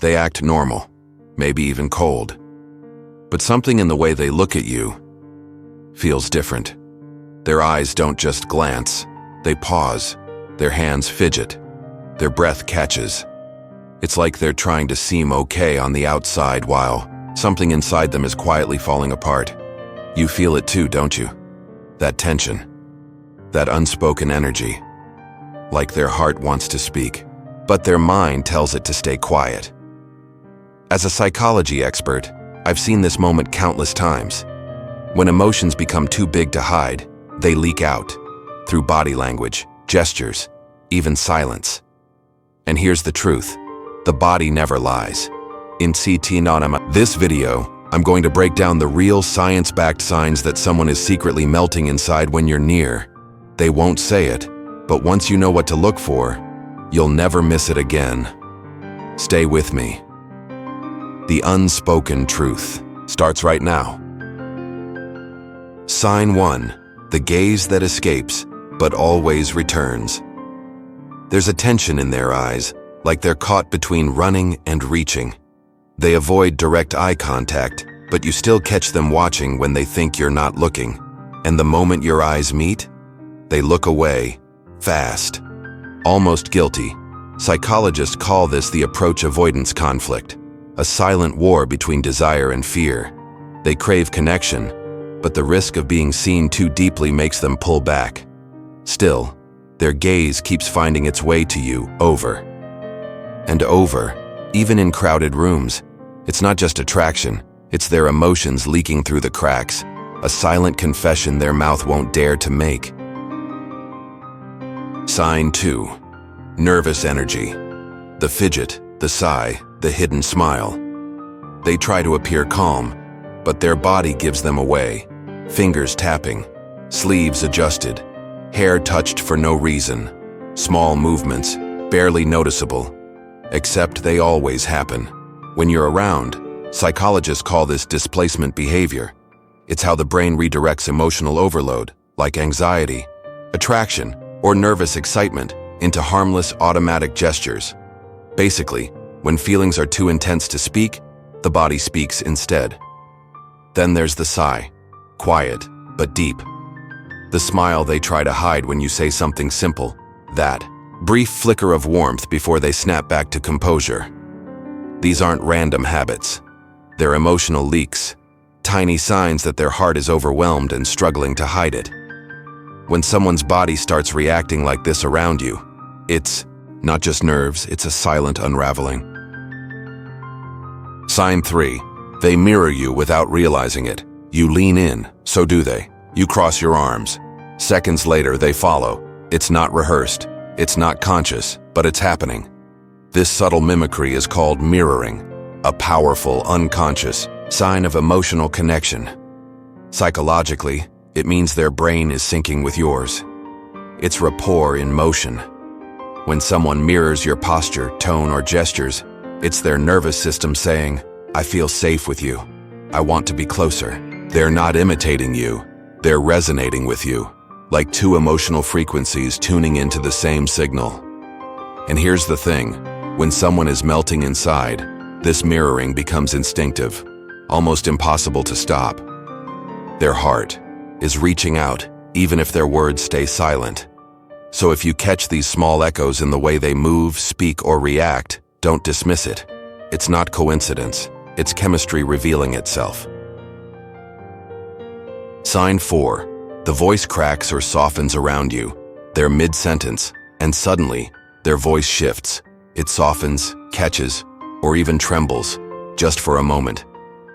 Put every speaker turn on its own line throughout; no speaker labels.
They act normal, maybe even cold. But something in the way they look at you feels different. Their eyes don't just glance, they pause, their hands fidget, their breath catches. It's like they're trying to seem okay on the outside while something inside them is quietly falling apart. You feel it too, don't you? That tension, that unspoken energy. Like their heart wants to speak, but their mind tells it to stay quiet. As a psychology expert, I've seen this moment countless times. When emotions become too big to hide, they leak out through body language, gestures, even silence. And here's the truth. The body never lies. In this video, I'm going to break down the real science-backed signs that someone is secretly melting inside when you're near. They won't say it, but once you know what to look for, you'll never miss it again. Stay with me. The unspoken truth starts right now. Sign 1. The gaze that escapes, but always returns. There's a tension in their eyes, like they're caught between running and reaching. They avoid direct eye contact, but you still catch them watching when they think you're not looking. And the moment your eyes meet, they look away, fast, almost guilty. Psychologists call this the approach-avoidance conflict, a silent war between desire and fear. They crave connection, but the risk of being seen too deeply makes them pull back. Still, their gaze keeps finding its way to you over and over, even in crowded rooms. It's not just attraction, it's their emotions leaking through the cracks, a silent confession their mouth won't dare to make. Sign 2. Nervous energy. The fidget, the sigh, the hidden smile. They try to appear calm, but their body gives them away. Fingers tapping, sleeves adjusted, hair touched for no reason. Small movements, barely noticeable, except they always happen. When you're around, psychologists call this displacement behavior. It's how the brain redirects emotional overload, like anxiety, attraction, or nervous excitement, into harmless automatic gestures. Basically, when feelings are too intense to speak, the body speaks instead. Then there's the sigh, quiet but deep. The smile they try to hide when you say something simple, that brief flicker of warmth before they snap back to composure. These aren't random habits. They're emotional leaks, tiny signs that their heart is overwhelmed and struggling to hide it. When someone's body starts reacting like this around you, it's not just nerves, it's a silent unraveling. Sign 3. They mirror you without realizing it. You lean in, so do they. You cross your arms. Seconds later, they follow. It's not rehearsed. It's not conscious, but it's happening. This subtle mimicry is called mirroring, a powerful, unconscious sign of emotional connection. Psychologically, it means their brain is syncing with yours. It's rapport in motion. When someone mirrors your posture, tone, or gestures, it's their nervous system saying, "I feel safe with you. I want to be closer." They're not imitating you. They're resonating with you, like two emotional frequencies tuning into the same signal. And here's the thing. When someone is melting inside, this mirroring becomes instinctive, almost impossible to stop. Their heart is reaching out, even if their words stay silent. So if you catch these small echoes in the way they move, speak, or react, don't dismiss it. It's not coincidence. It's chemistry revealing itself. Sign 4. The voice cracks or softens around you. They're mid-sentence, and suddenly, their voice shifts. It softens, catches, or even trembles, just for a moment.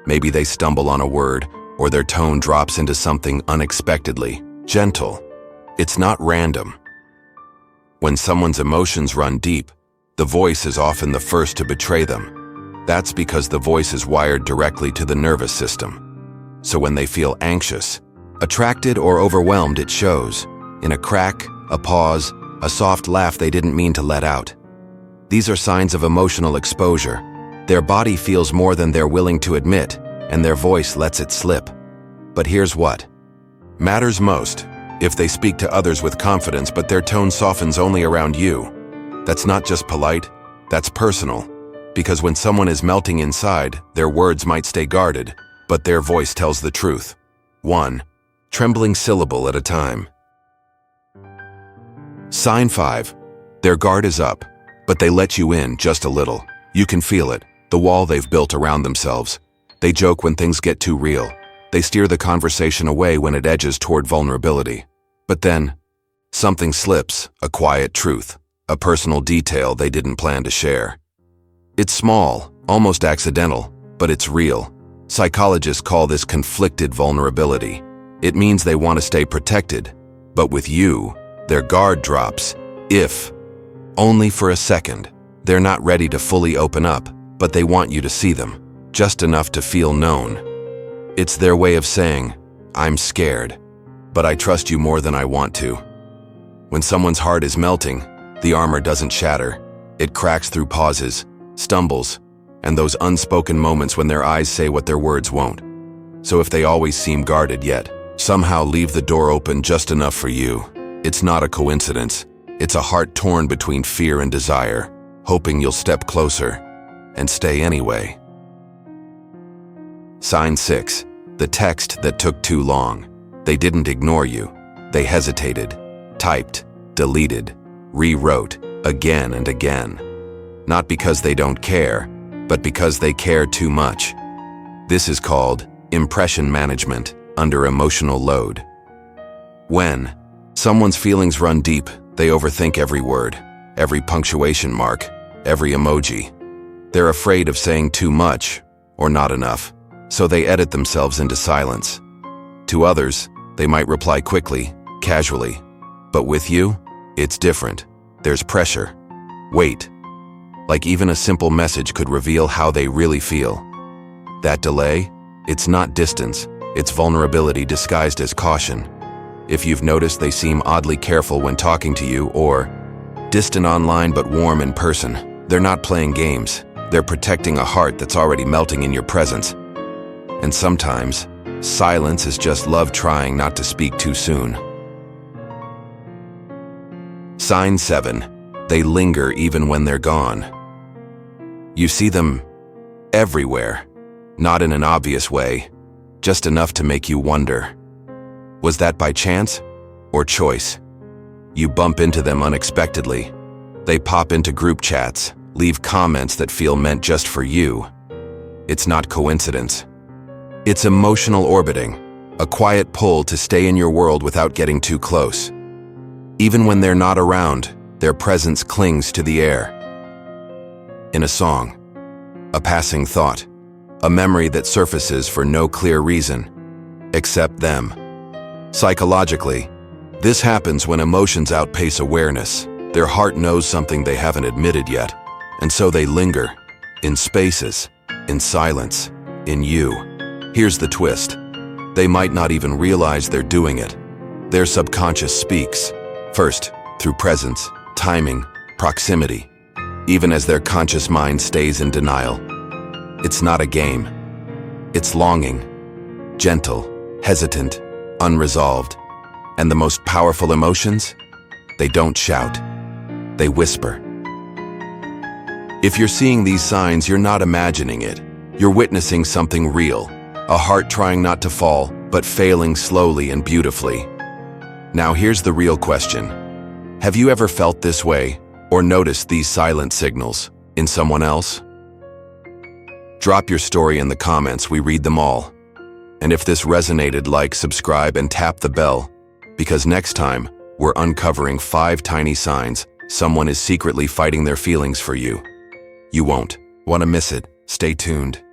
Maybe they stumble on a word, or their tone drops into something unexpectedly gentle. It's not random. When someone's emotions run deep, the voice is often the first to betray them. That's because the voice is wired directly to the nervous system. So when they feel anxious, attracted, or overwhelmed, it shows. In a crack, a pause, a soft laugh they didn't mean to let out. These are signs of emotional exposure. Their body feels more than they're willing to admit, and their voice lets it slip. But here's what matters most. If they speak to others with confidence but their tone softens only around you, that's not just polite, that's personal. Because when someone is melting inside, their words might stay guarded, but their voice tells the truth. 1. Trembling syllable at a time. Sign 5. Their guard is up, but they let you in just a little. You can feel it, the wall they've built around themselves. They joke when things get too real. They steer the conversation away when it edges toward vulnerability. But then, something slips, a quiet truth, a personal detail they didn't plan to share. It's small, almost accidental, but it's real. Psychologists call this conflicted vulnerability. It means they want to stay protected, but with you, their guard drops, if only for a second. They're not ready to fully open up, but they want you to see them, just enough to feel known. It's their way of saying, I'm scared, but I trust you more than I want to. When someone's heart is melting, the armor doesn't shatter. It cracks through pauses, stumbles, and those unspoken moments when their eyes say what their words won't. So if they always seem guarded yet somehow leave the door open just enough for you, it's not a coincidence. It's a heart torn between fear and desire, hoping you'll step closer and stay anyway. Sign 6. The text that took too long. They didn't ignore you. They hesitated, typed, deleted, rewrote again and again. Not because they don't care, but because they care too much. This is called impression management under emotional load. When someone's feelings run deep, they overthink every word, every punctuation mark, every emoji. They're afraid of saying too much or not enough, so they edit themselves into silence. To others, they might reply quickly, casually. But with you, it's different. There's pressure, weight. Like even a simple message could reveal how they really feel. That delay, it's not distance, it's vulnerability disguised as caution. If you've noticed they seem oddly careful when talking to you or distant online but warm in person, they're not playing games. They're protecting a heart that's already melting in your presence. And sometimes, silence is just love trying not to speak too soon. Sign 7. They linger even when they're gone. You see them everywhere, not in an obvious way, just enough to make you wonder. Was that by chance or choice? You bump into them unexpectedly. They pop into group chats, leave comments that feel meant just for you. It's not coincidence. It's emotional orbiting, a quiet pull to stay in your world without getting too close. Even when they're not around, their presence clings to the air. In a song, a passing thought, a memory that surfaces for no clear reason, except them. Psychologically, this happens when emotions outpace awareness. Their heart knows something they haven't admitted yet, and so they linger, in spaces, in silence, in you. Here's the twist. They might not even realize they're doing it. Their subconscious speaks, first, through presence, timing, proximity, even as their conscious mind stays in denial. It's not a game. It's longing, gentle, hesitant, unresolved. And the most powerful emotions? They don't shout. They whisper. If you're seeing these signs, you're not imagining it. You're witnessing something real, a heart trying not to fall, but failing slowly and beautifully. Now here's the real question. Have you ever felt this way or noticed these silent signals in someone else? Drop your story in the comments, we read them all. And if this resonated, like, subscribe, and tap the bell, because next time, we're uncovering 5 tiny signs someone is secretly fighting their feelings for you. You won't want to miss it. Stay tuned.